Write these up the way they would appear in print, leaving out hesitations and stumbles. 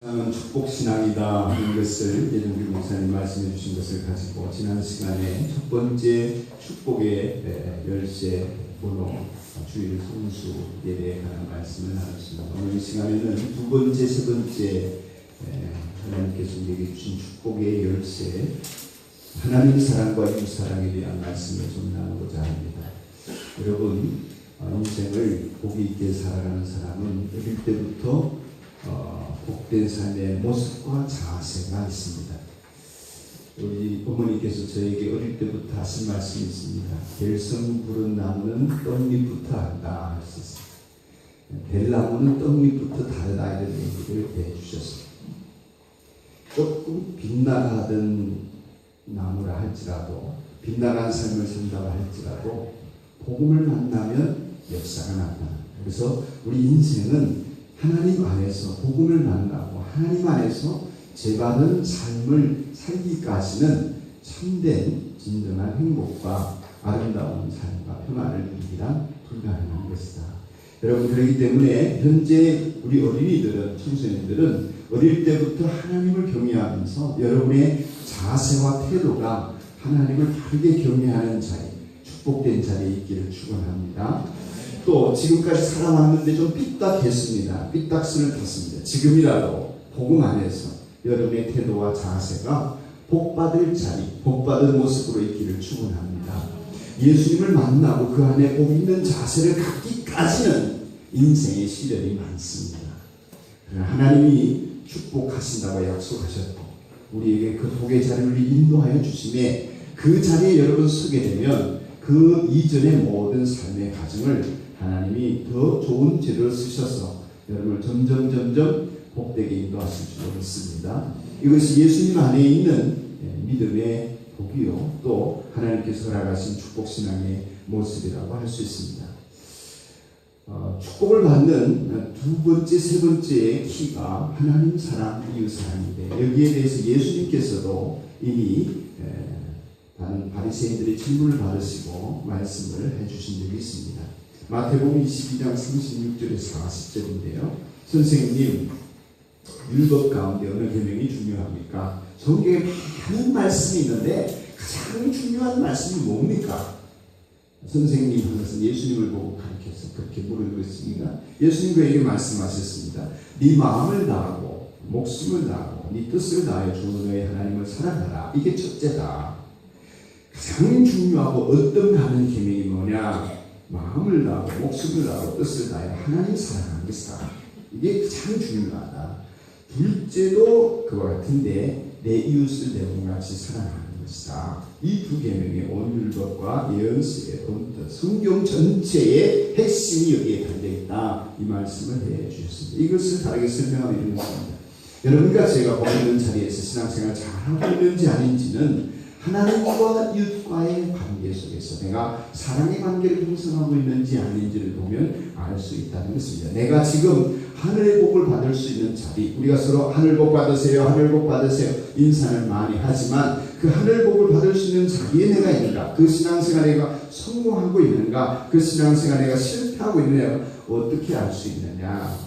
축복신앙이다 하는 것을 예정규 목사님 말씀해 주신 것을 가지고 지난 시간에 첫 번째 축복의 열쇠 번호 주일 성수에 대해 관한 말씀을 나눴습니다. 오늘 시간에는 두 번째, 세 번째 하나님께서 우리에게 주신 축복의 열쇠 하나님 사랑과 이웃 사랑에 대한 말씀을 좀 나누고자 합니다. 여러분, 인생을 복이 있게 살아가는 사람은 어릴 때부터 복된 삶의 모습과 자세가 있습니다. 우리 어머니께서 저에게 어릴 때부터 하신 말씀이 있습니다. 될성 부른 나무는 떡잎부터 한다 하셨습니다. 될 나무는 떡잎부터 다르다 이런 얘기를 해주셨습니다. 조금 빗나가던 나무라 할지라도 빗나간 삶을 산다고 할지라도 복음을 만나면 역사가 나타납니다. 그래서 우리 인생은 하나님 안에서 복음을 만나고 하나님 안에서 제받은 삶을 살기까지는 참된 진정한 행복과 아름다운 삶과 평안을 누리기란 불가능한 것이다. 여러분, 그렇기 때문에 현재 우리 어린이들은, 청소년들은 어릴 때부터 하나님을 경외하면서 여러분의 자세와 태도가 하나님을 다르게 경외하는 자리, 축복된 자리에 있기를 축원합니다. 또 지금까지 살아왔는데 좀 삐딱했습니다. 삐딱선을 탔습니다. 지금이라도 복음 안에서 여러분의 태도와 자세가 복받을 자리, 복받은 모습으로 있기를 축원합니다. 예수님을 만나고 그 안에 복 있는 자세를 갖기까지는 인생의 시련이 많습니다. 하나님이 축복하신다고 약속하셨고 우리에게 그 복의 자리를 인도하여 주심에 그 자리에 여러분 서게 되면 그 이전의 모든 삶의 과정을 하나님이 더 좋은 재료를 쓰셔서 여러분을 점점 복되게 인도하실 줄 믿습니다. 이것이 예수님 안에 있는 믿음의 복이요 또 하나님께서 허락하신 축복신앙의 모습이라고 할 수 있습니다. 축복을 받는 두 번째, 세 번째의 키가 하나님 사랑, 이웃 사랑인데 여기에 대해서 예수님께서도 이미 다른 바리새인들의 질문을 받으시고 말씀을 해주신 적이 있습니다. 마태복음 22장 36절에서 40절인데요. 선생님, 율법 가운데 어느 계명이 중요합니까? 성경에 많은 말씀이 있는데 가장 중요한 말씀이 뭡니까? 선생님 한 것은 예수님을 보고 가르쳐서 그렇게 물은 것입니다. 예수님 그에게 말씀하셨습니다. 네 마음을 다하고 목숨을 다하고 네 뜻을 다하여 주 너의 하나님을 사랑하라. 이게 첫째다. 가장 중요하고 어떤가는 계명이 뭐냐? 마음을 다하고 목숨을 다하고 뜻을 다하여 하나님 사랑하는 것이다. 이게 가장 중요하다. 둘째도 그와 같은데 내 이웃을 내 몸같이 사랑하는 것이다. 이 두 계명의 온 율법과 예언서의 본뜻, 성경 전체의 핵심이 여기에 달려있다. 이 말씀을 해주셨습니다. 이것을 다르게 설명하면 이런 것입니다. 여러분과 제가 보이는 자리에서 신앙생활 잘하고 있는지 아닌지는 하나님과 이웃과의 관계 속에서 내가 사랑의 관계를 형성하고 있는지 아닌지를 보면 알 수 있다는 것입니다. 내가 지금 하늘의 복을 받을 수 있는 자리, 우리가 서로 하늘 복 받으세요, 하늘 복 받으세요 인사를 많이 하지만 그 하늘 복을 받을 수 있는 자리에 내가 있는가, 그 신앙생활에 내가 성공하고 있는가, 그 신앙생활에 내가 실패하고 있느냐, 어떻게 알 수 있느냐?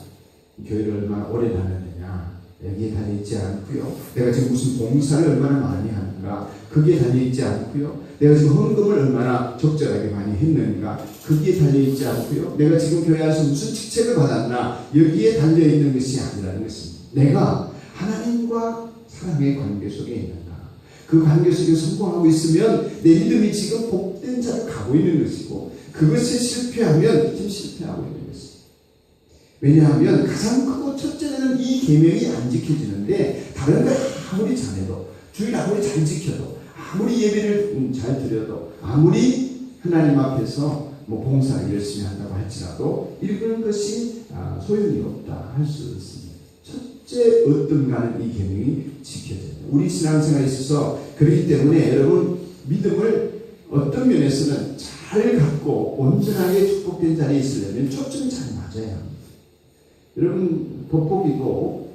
교회를 얼마나 오래 다녔느냐, 여기에 달려있지 않고요. 내가 지금 무슨 봉사를 얼마나 많이 하는가, 그게 달려있지 않고요. 내가 지금 헌금을 얼마나 적절하게 많이 했는가, 그게 달려있지 않고요. 내가 지금 교회 안에서 무슨 직책을 받았나, 여기에 달려있는 것이 아니라는 것입니다. 내가 하나님과 사랑의 관계 속에 있는가, 그 관계 속에 성공하고 있으면 내 믿음이 지금 복된 자로 가고 있는 것이고, 그것에 실패하면 지금 실패하고 있는 것입니다. 왜냐하면 가장 크고 첫째는 이 계명이 안 지켜지는데 다른 걸 아무리 잘해도, 주일 아무리 잘 지켜도, 아무리 예배를 잘 드려도, 아무리 하나님 앞에서 봉사를 열심히 한다고 할지라도 이런 것이 소용이 없다 할 수 있습니다. 첫째 어떤가는 이 계명이 지켜져야 돼요. 우리 신앙생활에 있어서 그렇기 때문에 여러분 믿음을 어떤 면에서는 잘 갖고 온전하게 축복된 자리에 있으려면 초점이 잘 맞아야 합니다. 여러분 돋보기도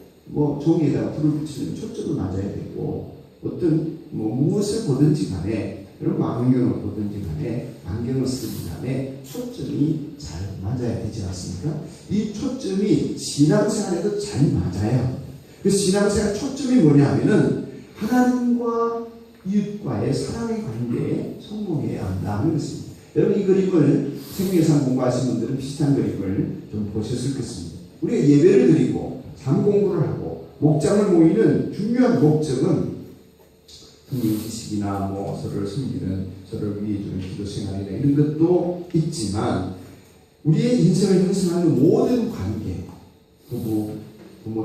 종이에다가 불을 붙이면 초점을 맞아야 되고 어떤 무엇을 보든지 간에 여러분 안경을 보든지 간에 안경을 쓰든지 간에 초점이 잘 맞아야 되지 않습니까? 이 초점이 신앙생활에도 잘 맞아야 그래서 신앙생활 초점이 뭐냐 하면은 하나님과 이웃과의 사랑의 관계에 성공해야 한다는 것입니다. 여러분 이 그림을 생명상 공부하신 분들은 비슷한 그림을 좀 보셨을 것입니다. 우리가 예배를 드리고 삶 공부를 하고 목장을 모이는 중요한 목적은 성경 지식이나 뭐 서로를 섬기는, 서로를 위해주는 기도 생활이나 이런 것도 있지만 우리의 인생을 형성하는 모든 관계, 부모,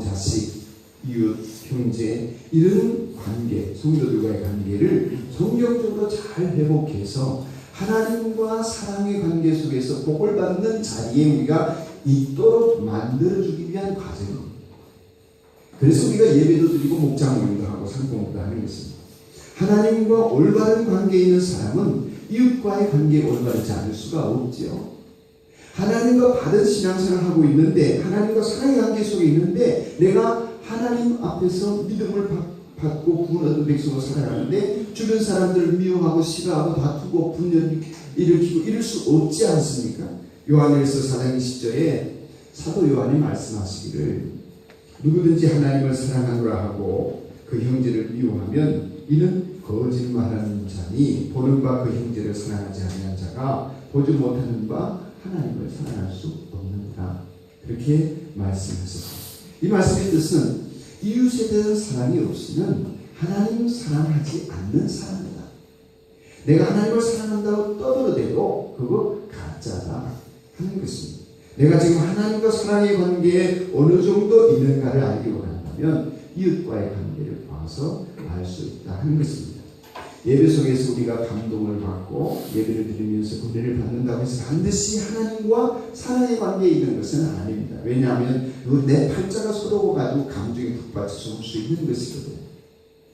자식, 이웃, 형제 이런 관계, 성도들과의 관계를 성경적으로 잘 회복해서 하나님과 사랑의 관계 속에서 복을 받는 자리에 우리가 있도록 만들어주기 위한 과정입니다. 그래서 우리가 예배도 드리고 목장 모임도 하고 상공도 하는 것입니다. 하나님과 올바른 관계에 있는 사람은 이웃과의 관계에 올바르지 않을 수가 없지요. 하나님과 바른 신앙생활을 하고 있는데, 하나님과 사랑의 관계 속에 있는데 내가 하나님 앞에서 믿음을 받고 구원 얻은 백성으로 살아가는데 주변 사람들을 미워하고 싫어하고 다투고 분열 일으키고 이럴 수 없지 않습니까? 요한일서 4장 20절에 사도 요한이 말씀하시기를 누구든지 하나님을 사랑하노라 하고 그 형제를 미워하면 이는 거짓말하는 자니 보는 바 그 형제를 사랑하지 아니한 자가 보지 못하는 바 하나님을 사랑할 수 없는다. 그렇게 말씀하셨습니다. 이 말씀의 뜻은 이웃에 대한 사랑이 없으면 하나님 사랑하지 않는 사람이다. 내가 하나님을 사랑한다고 떠들어대도 그거 가짜다 하는 것입니다. 내가 지금 하나님과 사랑의 관계에 어느 정도 있는가를 알기 원한다면 이웃과의 관계를 봐서 알 수 있다 하는 것입니다. 예배 속에서 우리가 감동을 받고 예배를 드리면서 은혜를 받는다고 해서 반드시 하나님과 사랑의 관계에 있는 것은 아닙니다. 왜냐하면 내 팔자가 서로 가지고 감정이 북받쳐 올 수 있는 것이거든요.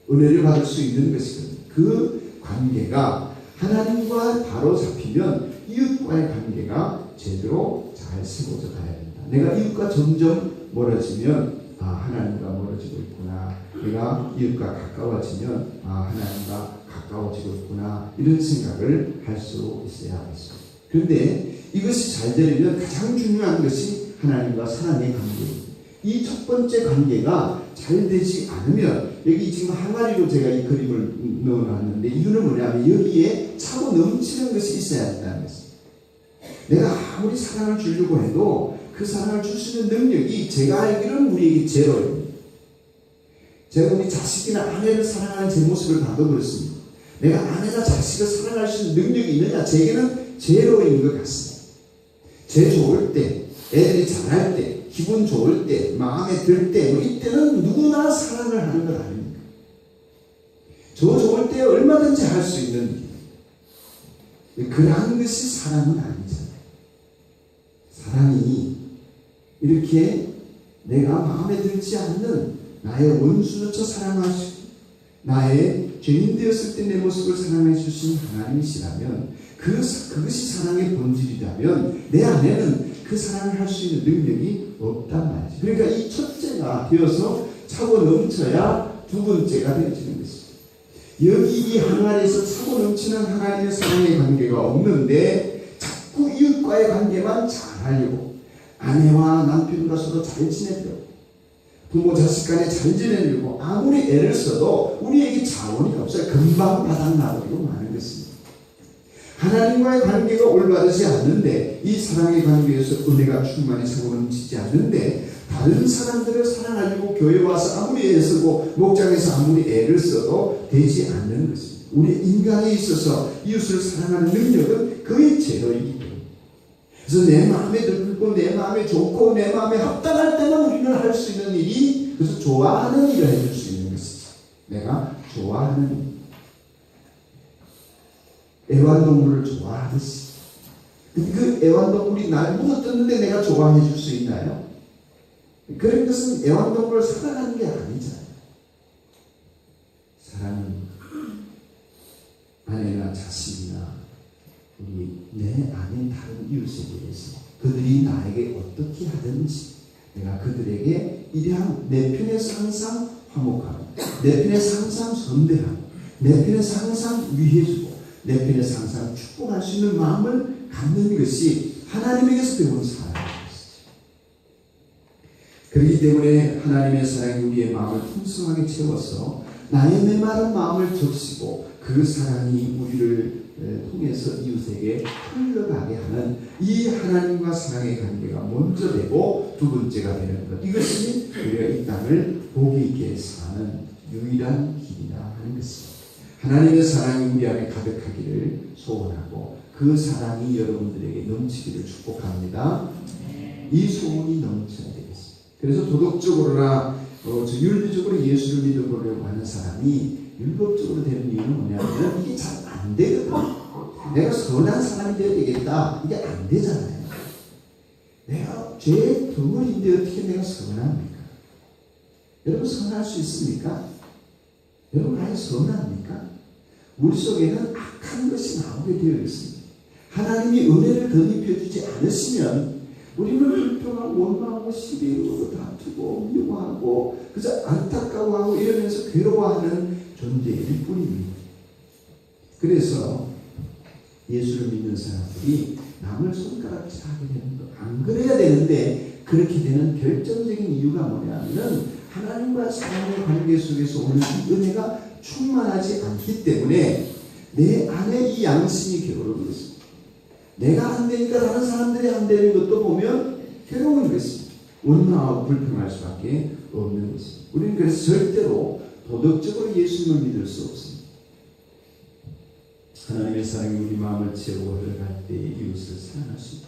은혜를 받을 수 있는 것이거든요. 그 관계가 하나님과 바로 잡히면 이웃과의 관계가 제대로 잘 세워져 가야 된다. 내가 이웃과 점점 멀어지면 하나님과 멀어지고 있구나. 내가 이웃과 가까워지면 하나님과 가까워지고 있구나. 이런 생각을 할 수 있어야 하겠습니다. 그런데 이것이 잘 되려면 가장 중요한 것이 하나님과 사랑의 관계입니다. 이 첫 번째 관계가 잘 되지 않으면 여기 지금 항아리로 제가 이 그림을 넣어놨는데 이유는 뭐냐면 여기에 차고 넘치는 것이 있어야 한다는 것입니다. 내가 아무리 사랑을 주려고 해도 그 사랑을 줄 수 있는 능력이 제가 알기로는 우리에게 제로입니다. 제가 우리 자식이나 아내를 사랑하는 제 모습을 봐도 그렇습니다. 내가 아내나 자식을 사랑할 수 있는 능력이 있느냐? 제게는 제로인 것 같습니다. 제 좋을 때, 애들이 잘할 때, 기분 좋을 때, 마음에 들 때, 이때는 누구나 사랑을 하는 것 아닙니까? 저 좋을 때 얼마든지 할 수 있는 일. 그러한 것이 사랑은 아니잖아요. 사랑이 이렇게 내가 마음에 들지 않는 나의 원수조차 사랑하시고 나의 죄인 되었을 때 내 모습을 사랑해 주신 하나님이시라면 그것이 사랑의 본질이라면 내 안에는 그 사랑을 할 수 있는 능력이 없단 말이죠. 그러니까 이 첫째가 되어서 차고 넘쳐야 두 번째가 되어지는 것입니다. 여기 이 항아리에서 차고 넘치는 하나님의 사랑의 관계가 없는데 자꾸 이웃과의 관계만 잘하려고 아내와 남편과 서로 잘 지내려고 부모 자식 간에 잘 지내려고 아무리 애를 써도 우리에게 자원이 없어요. 금방 바닥나버리고 마는 것입니다. 하나님과의 관계가 올바르지 않는데 이 사랑의 관계에서 은혜가 충만히 차고 넘치지 않는데 다른 사람들을 사랑하려고 교회 와서 아무리 애를 쓰고 목장에서 아무리 애를 써도 되지 않는 것입니다. 우리 인간에 있어서 이웃을 사랑하는 능력은 거의 제로이기 때문에 그래서 내 마음에 들고 내 마음에 좋고 내 마음에 합당할 때만 우리는 할 수 있는 일이 그래서 좋아하는 일을 해줄 수 있는 것이죠. 내가 좋아하는 애완동물을 좋아하듯이 그 애완동물이 날 물어뜯는데 내가 좋아해 줄 수 있나요? 그런 것은 애완동물을 사랑하는 게 아니잖아요. 사랑은 아내나 자식이나 우리 내 안에 다른 이웃에 대해서 그들이 나에게 어떻게 하든지 내가 그들에게 이러한 내 편에서 항상 화목하고 내 편에서 항상 선대하고 내 편에서 항상 위해주고 내 편에서 항상 축복할 수 있는 마음을 갖는 것이 하나님에게서 배운 사랑인 것이죠. 그렇기 때문에 하나님의 사랑이 우리의 마음을 풍성하게 채워서 나의 메마른 마음을 적시고 그 사랑이 우리를 통해서 이웃에게 흘러가게 하는 이 하나님과 사랑의 관계가 먼저 되고 두 번째가 되는 것. 이것이 우리가 이 땅을 복이 있게 사는 유일한 길이라 하는 것입니다. 하나님의 사랑이 우리 안에 가득하기를 소원하고 그 사랑이 여러분들에게 넘치기를 축복합니다. 이 소원이 넘쳐야 되겠습니다. 그래서 도덕적으로나 윤리적으로 예수를 믿어보려고 하는 사람이 율법적으로 되는 이유는 뭐냐면 이게 잘 안 되거든. 내가 선한 사람이 되어야 되겠다. 이게 안 되잖아요. 내가 죄의 덩어리인데 어떻게 내가 선합니까? 여러분 선할 수 있습니까? 여러분 아예 선합니까? 우리 속에는 악한 것이 나오게 되어 있습니다. 하나님이 은혜를 덧입혀주지 않으시면 우리는 불평하고 원망하고 시비하고 다투고 미워하고 그저 안타까워하고 이러면서 괴로워하는 존재일 뿐입니다. 그래서 예수를 믿는 사람들이 남을 손가락질하게 되는 것, 안 그래야 되는데 그렇게 되는 결정적인 이유가 뭐냐면 하나님과 사람의 관계 속에서 오는 이 은혜가 충만하지 않기 때문에 내 안에 이 양심이 게으르는 것입니다. 내가 안 되니까 다른 사람들이 안 되는 것도 보면 괴로운 것입니다. 원망하고 불평할 수밖에 없는 것입니다. 우리는 그래서 절대로 도덕적으로 예수님을 믿을 수 없습니다. 하나님의 사랑이 우리 마음을 채우고 흘러갈 때에 이웃을 사랑할 수 있다.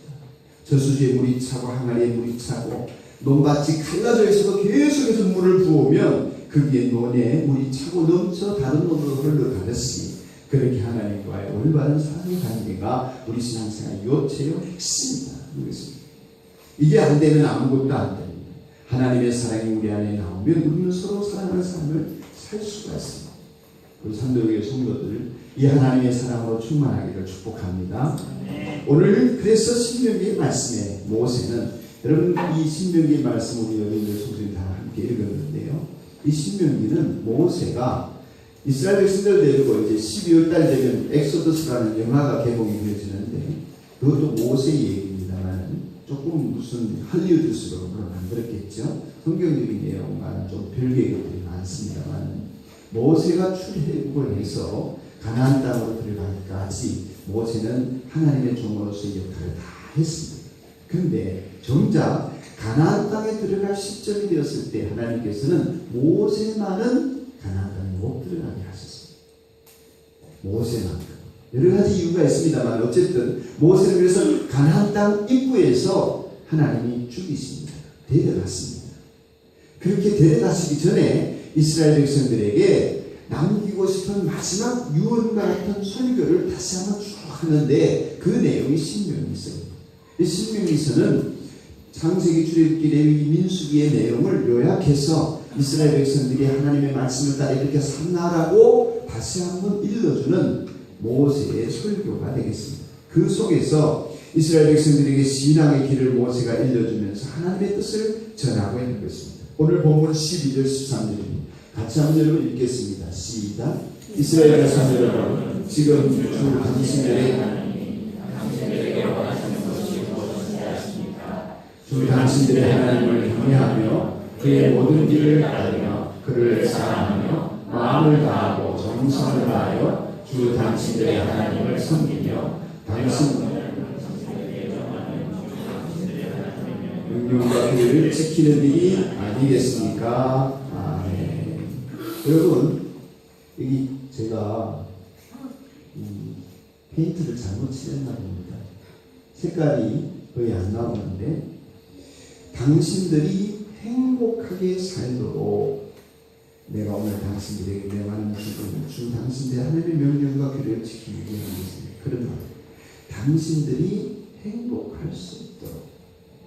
저수지에 물이 차고 항아리에 물이 차고 논밭이 갈라져 있어도 계속해서 물을 부으면 거기에 논에 물이 차고 넘쳐 다른 논으로 흘러가듯이 그렇게 하나님과의 올바른 사랑의 관계가 우리 신앙생활 요체요 핵심이다. 이게 안 되면 아무것도 안 됩니다. 하나님의 사랑이 우리 안에 나오면 우리는 서로 사랑하는 삶을 살 수가 있습니다. 우리 산도교회 성도들 이 하나님의 사랑으로 충만하기를 축복합니다. 오늘 그래서 신명기의 말씀에 모세는 여러분 이 신명기의 말씀 우리 여러분들 속에 다 함께 읽었는데요. 이 신명기는 모세가 이스라엘 백성들 데리고 이제 12월 달 되면 엑소더스라는 영화가 개봉이 되어지는데 그것도 모세의 얘기입니다만 조금 무슨 할리우드식으로 만들었겠죠. 성경적인 내용과는 좀 별개의 것들이 많습니다만 모세가 출애굽을 해서 가나안 땅으로 들어가기까지 모세는 하나님의 종으로서의 역할을 다 했습니다. 그런데 정작 가나안 땅에 들어갈 시점이 되었을 때 하나님께서는 모세만은 가나안 땅에 못 들어가게 하셨습니다. 모세만큼. 여러 가지 이유가 있습니다만 어쨌든 모세는 그래서 가나안 땅 입구에서 하나님이 죽이십니다. 데려갔습니다. 그렇게 데려가시기 전에 이스라엘 백성들에게 남기고 싶은 마지막 유언과 같은 설교를 다시 한번 쭉 하는데 그 내용이 신명기서입니다. 이 신명기서는 창세기, 출애굽기, 레위기, 민수기의 내용을 요약해서 이스라엘 백성들이 하나님의 말씀을 따라 이렇게 산나라고 다시 한번 일러주는 모세의 설교가 되겠습니다. 그 속에서 이스라엘 백성들에게 신앙의 길을 모세가 일러주면서 하나님의 뜻을 전하고 있는 것입니다. 오늘 본문 12절 13절입니다. 같이 한번 여러분 읽겠습니다. 시작. 이스라엘 백성 여러분, 지금 주 당신들의 하나님을 경외하며 그의 모든 길을 따르며 그를 사랑하며 마음을 다하고 정성을 다하여 주 당신들의 하나님을 섬기며 명령과 규례를 지키는 일이 아니겠습니까? 여러분, 여기 제가 페인트를 잘못 칠했나 봅니다. 색깔이 거의 안 나오는데 당신들이 행복하게 살도록 내가 오늘 당신들에게 명하는 것은 주 당신들의 하나님의 명령과 규례를 지키기 위해 하겠습니다. 그런 말. 당신들이 행복할 수 있도록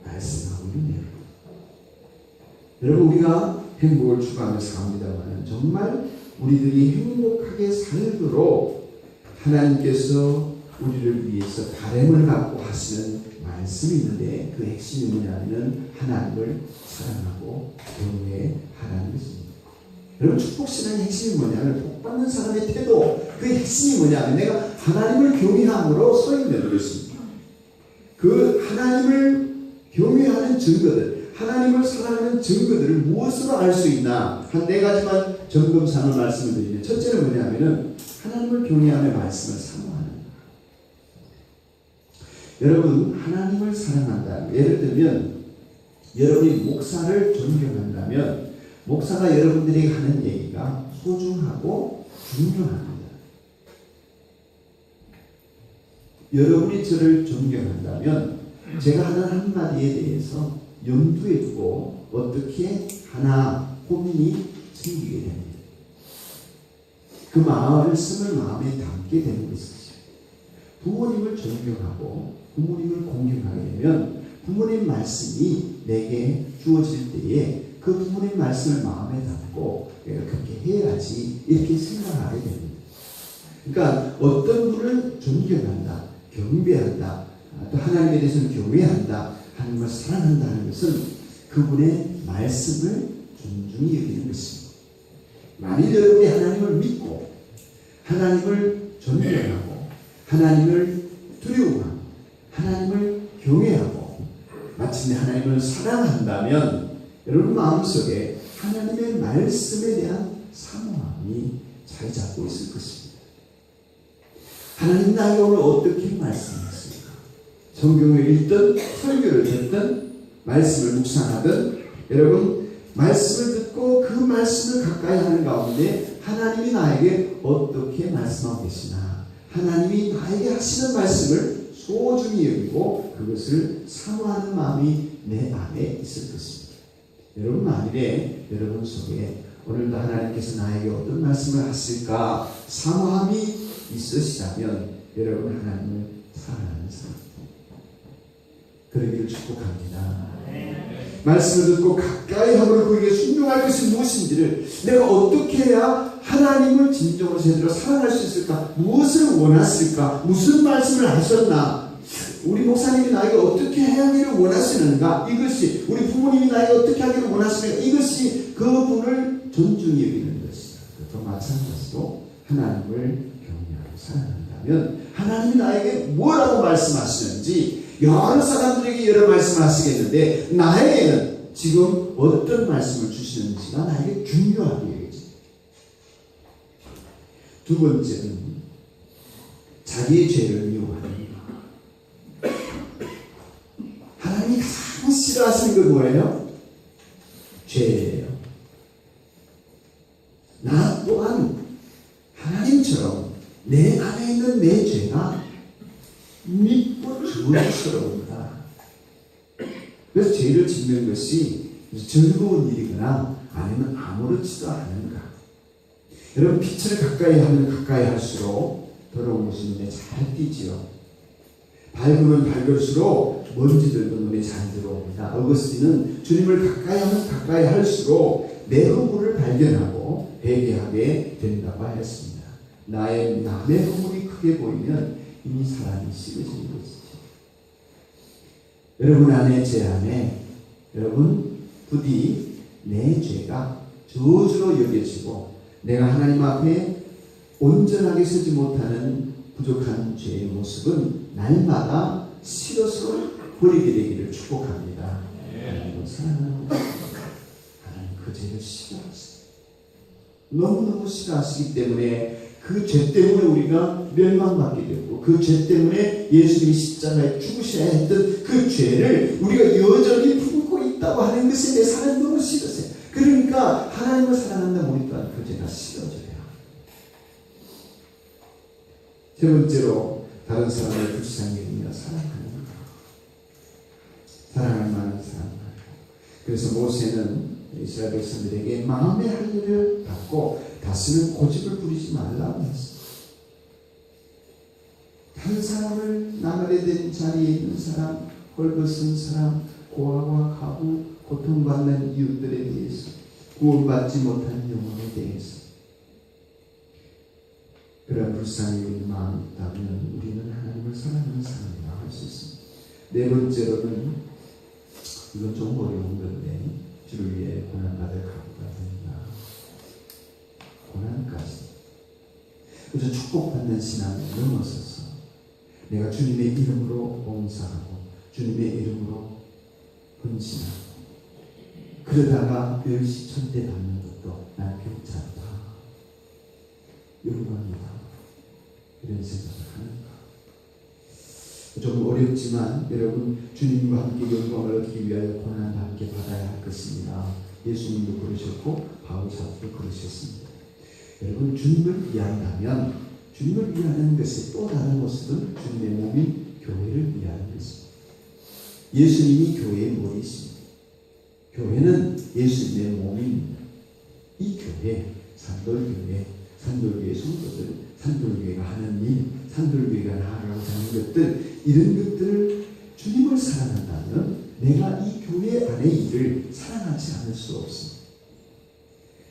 말씀하고 있네요. 여러분 우리가 행복을 추구하며 삽니다만 정말 우리들이 행복하게 살도록 하나님께서 우리를 위해서 바람을 갖고 하시는 말씀이 있는데 그 핵심이 뭐냐면 하나님을 사랑하고 경외하라는 것입니다. 여러분 축복신앙의 핵심이 뭐냐면 복받는 사람의 태도 그 핵심이 뭐냐면 내가 하나님을 경외함으로 서 있는 것입니다. 그 하나님을 경외하는 증거들 하나님을 사랑하는 증거들을 무엇으로 알 수 있나? 한 네 가지만 점검 삼아 말씀을 드리면, 첫째는 뭐냐면은 하나님을 경외하며 말씀을 사모하는 것. 여러분, 하나님을 사랑한다. 예를 들면 여러분이 목사를 존경한다면 목사가 여러분들에게 하는 얘기가 소중하고 중요합니다. 여러분이 저를 존경한다면 제가 하는 한마디에 대해서 염두에 두고 어떻게 하나 고민이 생기게 됩니다. 그 말씀을 마음에 담게 되는 것이죠. 부모님을 존경하고 부모님을 공경하게 되면 부모님 말씀이 내게 주어질 때에 그 부모님 말씀을 마음에 담고 내가 그렇게 해야지 이렇게 생각하게 됩니다. 그러니까 어떤 분을 존경한다, 경배한다, 또 하나님에 대해서는 경외한다, 하나님을 사랑한다는 것은 그분의 말씀을 존중히 여기는 것입니다. 만일 여러분이 하나님을 믿고 하나님을 존경하고 하나님을 두려워하고 하나님을 경외하고 마침내 하나님을 사랑한다면 여러분 마음속에 하나님의 말씀에 대한 사모함이 자리 잡고 있을 것입니다. 하나님 나에게 오늘 어떻게 말씀하십니까? 성경을 읽든 설교를 듣든 말씀을 묵상하든 여러분 말씀을 듣고 그 말씀을 가까이 하는 가운데 하나님이 나에게 어떻게 말씀하고 계시나, 하나님이 나에게 하시는 말씀을 소중히 여기고 그것을 사모하는 마음이 내 안에 있을 것입니다. 여러분 만일에 여러분 속에 오늘도 하나님께서 나에게 어떤 말씀을 하실까 사모함이 있으시다면 여러분 하나님을 사랑하는 사람 그러기를 축복합니다. 말씀을 듣고 가까이 함으로 그에게 순종할 것이 무엇인지를 내가 어떻게 해야 하나님을 진정으로 제대로 사랑할 수 있을까? 무엇을 원하실까? 무슨 말씀을 하셨나? 우리 목사님이 나에게 어떻게 하기를 원하시는가? 이것이 우리 부모님이 나에게 어떻게 하기를 원하시는가? 이것이 그분을 존중히 여기는 것이다. 또 마찬가지로 하나님을 경외하고 사랑한다면 하나님이 나에게 뭐라고 말씀하시는지 여러 사람들에게 여러 말씀을 하시겠는데 나에게는 지금 어떤 말씀을 주시는지가 나에게 중요하게 여겨집니다. 두 번째는 자기의 죄를 미워하는 것. 하나님이 가장 싫어하시는 건 뭐예요? 죄예요. 나 또한 하나님처럼 내 안에 있는 내 죄가 밉고 저주스러운다. 그래서 죄를 짓는 것이 즐거운 일이거나 아니면 아무렇지도 않은가. 여러분 빛을 가까이 하면 가까이 할수록 더러운 것이 눈에 잘 띄지요. 밝으면 밝을수록 먼지들도 눈에 잘 들어옵니다. 어거스틴은 주님을 가까이 하면 가까이 할수록 내 허물을 발견하고 회개하게 된다고 하였습니다. 남의 허물이 크게 보이면 이미 사람이 식어지는 것이죠. 여러분 안에 제 안에 여러분 부디 내 죄가 저주로 여겨지고 내가 하나님 앞에 온전하게 서지 못하는 부족한 죄의 모습은 날마다 싫어서 버리게 되기를 축복합니다. 하나님을 사랑하는 하나님 그 죄를 싫어하시고 너무너무 싫어하시기 때문에 그 죄 때문에 우리가 멸망받게 되고 그 죄 때문에 예수님이 십자가에 죽으셔야 했던 그 죄를 우리가 여전히 품고 있다고 하는 것에 대해서 하나님 너무 싫으세요. 그러니까 하나님을 사랑한다면 우리 또한 그 죄가 싫어져요. 세 번째로 다른 사람을 불쌍히 여기며 사랑하는 것. 사랑할 만한 사람. 그래서 모세는 이스라엘 백성들에게 마음의 할례를 받고 다시는 고집을 부리지 말라고 했습니다. 한 사람을 나그네 된 자리에 있는 사람, 헐벗은 사람, 고아와 가부, 고통받는 이웃들에 대해서, 구원받지 못한 영혼에 대해서 그런 불쌍히 여기는 마음이 있다면 우리는 하나님을 사랑하는 사람이라고 할 수 있습니다. 네 번째로는 이건 좀 어려운 건데 주를 위해 고난받을 각오가 된다. 고난까지. 그래서 축복받는 신앙을 넘어서서 내가 주님의 이름으로 봉사하고 주님의 이름으로 헌신하고 그러다가 멸시 천대 받는 것도 난 괜찮다. 영광이다. 이런 생각을 하는가. 좀 어렵지만 여러분 주님과 함께 영광을 얻기 위하여 고난을 함께 받아야 할 것입니다. 예수님도 그러셨고 바울 사도도 그러셨습니다. 여러분 주님을 위한다면 주님을 위하는 것의 또 다른 모습은 주님의 몸인 교회를 위하는 것입니다. 예수님이 교회의 머리이십니다. 교회는 예수님의 몸입니다. 이 교회, 산돌교회 성도들, 산돌교회가 하는 일, 산돌교회가 나아가고자 하는 것들, 이런 것들을 주님을 사랑한다면 내가 이 교회 안의 일을 사랑하지 않을 수 없습니다.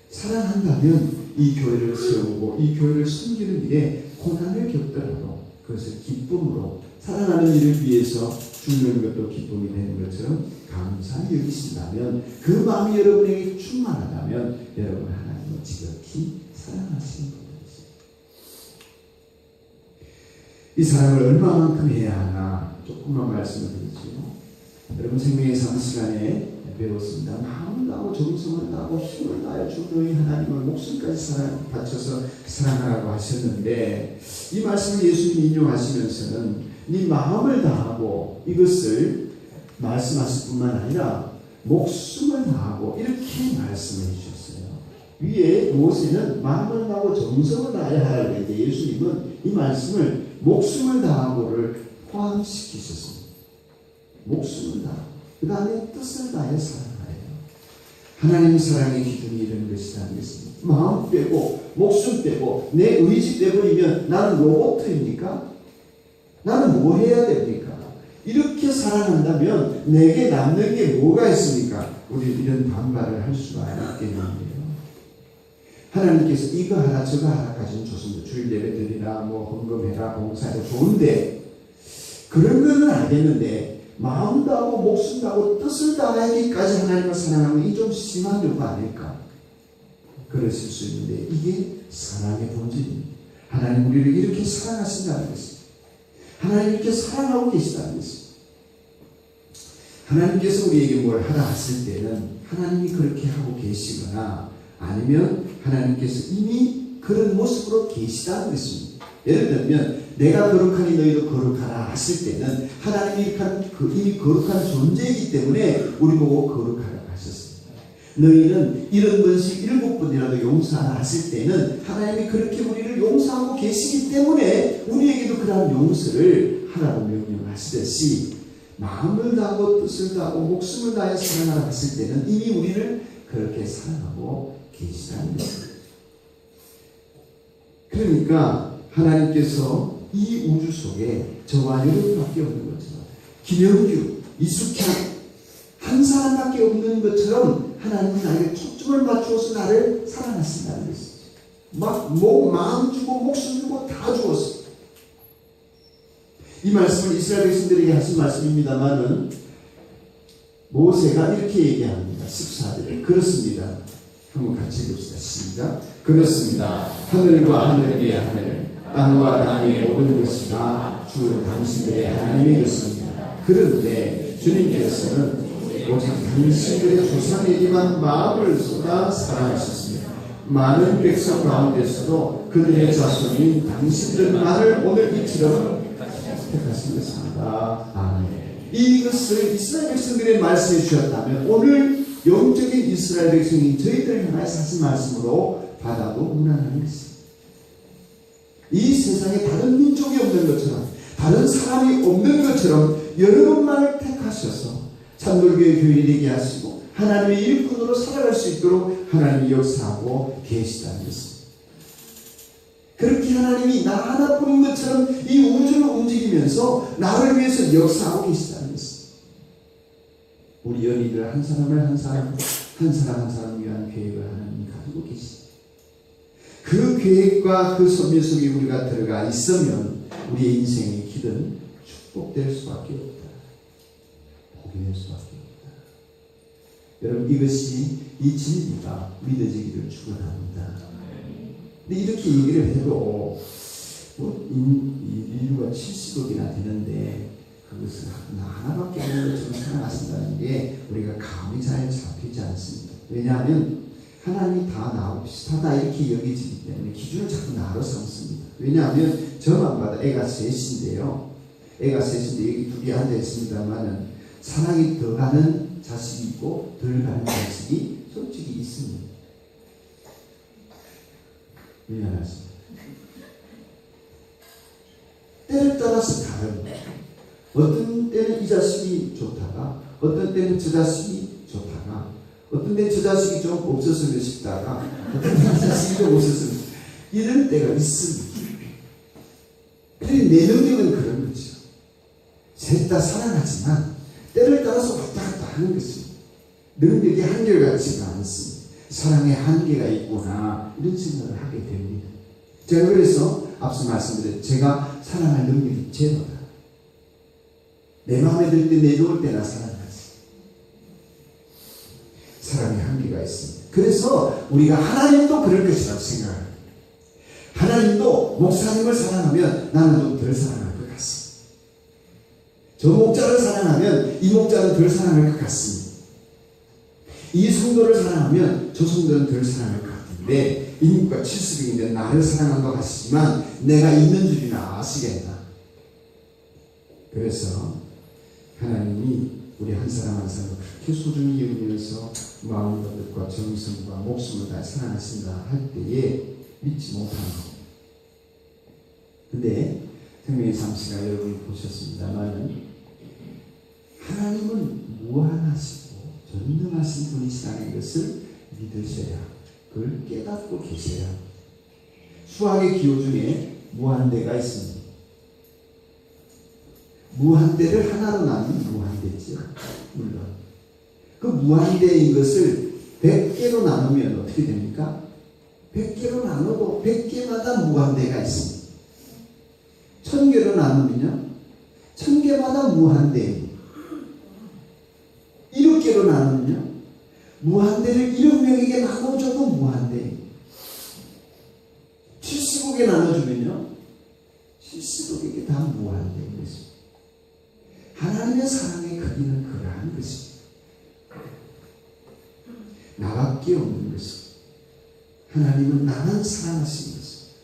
사랑한다면 이 교회를 세우고 이 교회를 섬기는 일에 고난을 겪더라도 그것을 기쁨으로 사랑하는 일을 위해서 죽는 것도 기쁨이 되는 것처럼 감사히 여기신다면 그 마음이 여러분에게 충만하다면 여러분 하나님을 지극히 사랑하시는 것입니다. 이 사랑을 얼마만큼 해야 하나 조금만 말씀을 드리지요. 여러분 생명의 삶 시간에 배웠습니다. 마음을 다하고 정성을 다하고 힘을 다하여 주 너희 하나님을 목숨까지 바쳐서 사랑하라고 하셨는데 이 말씀을 예수님이 인용하시면서는 네 마음을 다하고 이것을 말씀하실 뿐만 아니라 목숨을 다하고 이렇게 말씀해 주셨어요. 위에 모세는 마음을 다하고 정성을 다해야 하라고 했는데 예수님은 이 말씀을 목숨을 다하고를 포함시키셨습니다. 목숨을 다하고 그 다음에 뜻을 다해 사랑하래요. 하나님의 사랑의 기준이 이런 것이라는 것입니다. 마음 빼고 목숨 빼고 내 의지 빼버리면 나는 로봇입니까? 나는 뭐 해야 됩니까? 이렇게 사랑한다면 내게 남는 게 뭐가 있습니까? 우리 이런 반발을 할 수가 있겠는데요. 하나님께서 이거 하라 저거 하라까지는 좋습니다. 주일 예배 드리라 뭐 헌금해라 봉사해라 좋은데 그런 거는 알겠는데 마음 다하고 목숨 다하고 뜻을 다하기까지 하나님을 사랑하면 이 좀 심한 요구 아닐까? 그러실 수 있는데 이게 사랑의 본질입니다. 하나님 우리를 이렇게 사랑하신다는 것입니다. 하나님 이렇게 사랑하고 계시다는 것입니다. 하나님께서 우리에게 뭘 하라 하실 때는 하나님이 그렇게 하고 계시거나 아니면 하나님께서 이미 그런 모습으로 계시다는 것입니다. 예를 들면 내가 거룩하니 너희도 거룩하라 하실 때는 하나님이 이미 거룩한 존재이기 때문에 우리 보고 거룩하라고 하셨습니다. 너희는 이런 번씩 7번이라도 용서하라 하실 때는 하나님이 그렇게 우리를 용서하고 계시기 때문에 우리에게도 그러한 용서를 하라고 명령하시듯이 마음을 다하고 뜻을 다하고 목숨을 다해 사랑하라 하실 때는 이미 우리를 그렇게 사랑하고 계시다는 것입니다. 그러니까 하나님께서 이 우주 속에 저와 여러분밖에 없는 것처럼 김영규, 이숙향 한 사람밖에 없는 것처럼 하나님은 나에게 초점을 맞추어서 나를 사랑하신다는 것이죠. 마음 주고 목숨 주고 다 주었어요. 이 말씀을 이스라엘 백성들에게 하신 말씀입니다만은 모세가 이렇게 얘기합니다. 14절에 그렇습니다. 한번 같이 읽읍시다. 시작. 그렇습니다. 하늘과 하늘 위의 하늘 땅과 땅 위의 모든 것이 다 주 당신들의 하나님의 것입니다. 그런데 주님께서는 오직 당신들의 조상에게만 마음을 쏟아 사랑하셨습니다. 많은 백성 가운데서도 그들의 자손인 당신들만을 오늘 이처럼 택하신 것입니다. 아멘. 이것을 이스라엘 백성들의 말씀해 주셨다면 오늘 영적인 이스라엘 백성인 저희들을 향해서 하신 말씀으로 받아도 무난한 것입니다. 이 세상에 다른 민족이 없는 것처럼 다른 사람이 없는 것처럼 여러분만을 택하셔서 산돌교회 교인이 되게 하시고 하나님의 일꾼으로 살아갈 수 있도록 하나님이 역사하고 계시다는 것입니다. 그렇게 하나님이 나 하나뿐인 것처럼 이 우주를 움직이면서 나를 위해서 역사하고 계시다는 것입니다. 우리 연인들 한 사람을 한 사람 위한 계획을 하나님이 가지고 계십니다. 그 계획과 그 섭리 속에 우리가 들어가 있으면 우리의 인생의 길은 축복될 수밖에 없다. 복이 될 수밖에 없다. 여러분 이것이 이 진리가 믿어지기를 축원합니다. 근데 이렇게 얘기를 해도 인류가 70억이나 되는데 그 그것을 하나밖에 없는 것처럼 사랑하신다는 게 우리가 감이 잘 잡히지 않습니다. 왜냐하면 하나님이 다 나하고 비슷하다 이렇게 여기지기 때문에 기준을 자꾸 나로 삼습니다. 왜냐하면 저만 봐도 애가 셋인데요. 애가 셋인데 여기 둘이 앉아있습니다만은 사랑이 더 가는 자식이 있고 덜 가는 자식이 솔직히 있습니다. 미안하십니다. 때를 따라서 다릅니다. 어떤 때는 이 자식이 좋다가 어떤 때는 저 자식이 좋다가 어떤 때는 저 자식이 좀 없었으면 싶다가 어떤 때는 저 자식이 좀 없었으면 이럴 때가 있습니다. 그래서 내 능력은 그런 거죠. 셋 다 사랑하지만 때를 따라서 왔다 갔다 하는 것입니다. 능력이 한결같지가 않습니다. 사랑에 한계가 있구나 이런 생각을 하게 됩니다. 제가 그래서 앞서 말씀드린 제가 사랑할 능력이 제로다. 내 마음에 들 때 내놓을 때나 사랑하지. 사랑에 한계가 있습니다. 그래서 우리가 하나님도 그럴 것이라고 생각합니다. 하나님도 목사님을 사랑하면 나는 좀 덜 사랑할 것 같습니다. 저 목자를 사랑하면 이 목자는 덜 사랑할 것 같습니다. 이 성도를 사랑하면 저 성도는 덜 사랑할 것 같은데 인구가 70인데 나를 사랑한다고 하시지만 내가 있는 줄이나 아시겠나. 그래서 하나님이 우리 한 사람 한 사람을 그렇게 소중히 여기면서 마음과 뜻과 정성과 목숨을 다 사랑하신다 할 때에 믿지 못하는 겁니다. 근데 생명의 삼시가 여러분이 보셨습니다만 하나님은 무한하시고 전능하신 분이시라는 것을 믿으셔야 그걸 깨닫고 계셔야. 수학의 기호 중에 무한대가 있습니다. 무한대를 하나로 나누면 무한대죠. 물론 그 무한대인 것을 100개로 나누면 어떻게 됩니까? 100개로 나누고 100개마다 무한대가 있습니다. 1000개로 나누면요 1000개마다 무한대입니다. 7개로 나누면요 무한대를 7명에게 나눠줘도 무한대입니다. 70억에 나눠주면요 70억에게 다 무한대인 것입니다. 하나님의 사랑의 크기는 그러한 것입니다. 나밖에 없는 것입니다. 하나님은 나만 사랑하신 것입니다.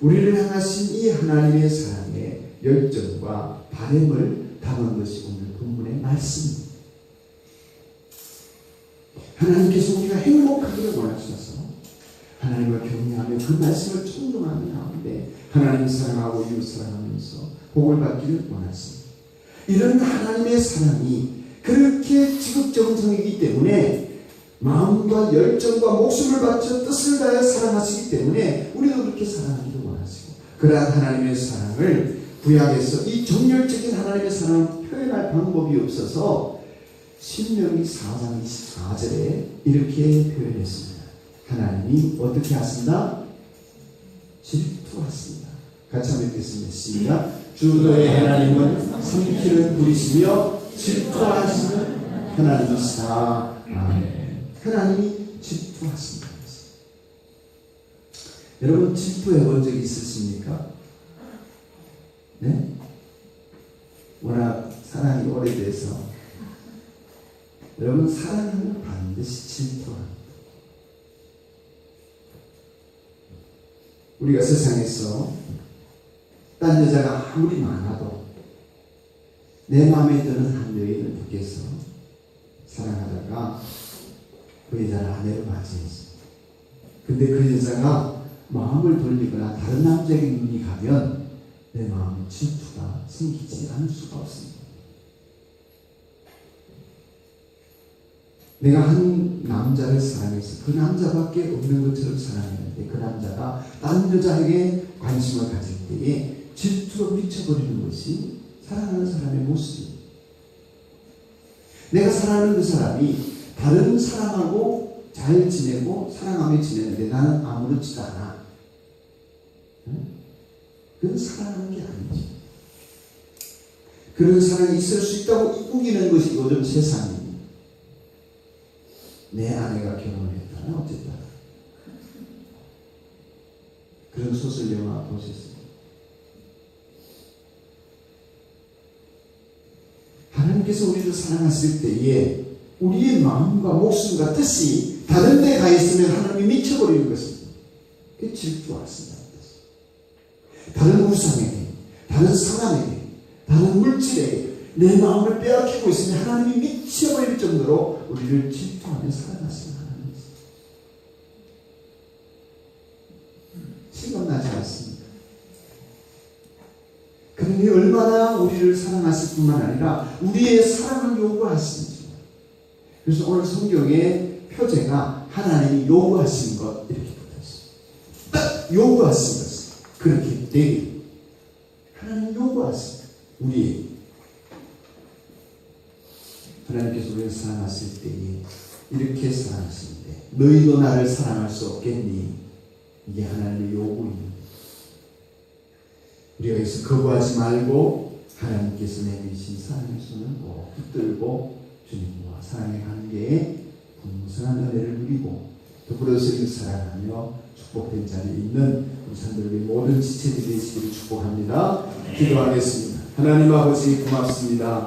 우리를 향하신 이 하나님의 사랑의 열정과 바램을 담은 것이 오늘 본문의 말씀입니다. 하나님께서 우리가 행복하기를 원하셔서 하나님을 경외하며 그 말씀을 청동하는 가운데 하나님을 사랑하고 이웃 사랑하면서 복을 받기를 원하십니다. 이런 하나님의 사랑이 그렇게 지극정성이기 때문에 마음과 열정과 목숨을 바쳐 뜻을 다해 사랑하시기 때문에 우리도 그렇게 사랑하기를 원하시고 그러한 하나님의 사랑을 구약에서 이 정열적인 하나님의 사랑을 표현할 방법이 없어서 신명기 4장 24절에 이렇게 표현했습니다. 하나님이 어떻게 하신다? 질투하신다. 같이 한번 읽겠습니다. 시작. 주도의 하나님은 삼키는 불이시며 질투하시는 하나님이시다. 아멘. 하나님이 질투하신다. 여러분 질투해 본 적이 있으십니까? 네? 워낙 사랑이 오래돼서 여러분 사랑하면 반드시 질투합니다. 우리가 세상에서 딴 여자가 아무리 많아도 내 마음에 드는 한 여인을 붙여서 사랑하다가 그 여자를 아내로 맞이했어. 근데 그 여자가 마음을 돌리거나 다른 남자에게 눈이 가면 내 마음에 질투가 생기지 않을 수가 없습니다. 내가 한 남자를 사랑해서 그 남자밖에 없는 것처럼 사랑했는데 그 남자가 다른 여자에게 관심을 가질 때에 질투로 미쳐버리는 것이 사랑하는 사람의 모습입니다. 내가 사랑하는 그 사람이 다른 사람하고 잘 지내고 사랑하며 지내는데 나는 아무렇지도 않아. 그건 사랑하는 게 아니지. 그런 사랑이 있을 수 있다고 우기는 것이 요즘 세상입니다. 내 아내가 결혼을 했다나 어쨌다. 그런 소설 영화 보셨어요? 하나님께서 우리를 사랑하실 때에 우리의 마음과 목숨과 뜻이 다른 데 가 있으면 하나님이 미쳐버리는 것입니다. 그게 질투와 쓴다는 뜻이에요. 다른 우상에게, 다른 사람에게, 다른 물질에게 내 마음을 빼앗기고 있으면 하나님이 미쳐버릴 정도로 우리를 질투하며 살아가시는 하나님이세요. 실감나지 않습니다. 그러니 얼마나 우리를 사랑하실 뿐만 아니라 우리의 사랑을 요구하시는지. 그래서 오늘 성경의 표제가 하나님이 요구하신 것 이렇게 붙었어요. 딱 요구하신 것이 그렇게 되게 하나님 요구하신 우리 하나님께서 우리를 사랑하실 때에 이렇게 사랑하시는데 너희도 나를 사랑할 수 없겠니? 이게 하나님의 요구입니다. 우리가 여기서 거부하지 말고 하나님께서 내리신 사랑의 손을 꼭 붙들고 주님과 사랑의 관계에 풍성한 은혜를 누리고 더불어서 이를 사랑하며 축복된 자리에 있는 우리 성도들의 모든 지체들이 되시기를 축복합니다. 기도하겠습니다. 하나님 아버지 고맙습니다.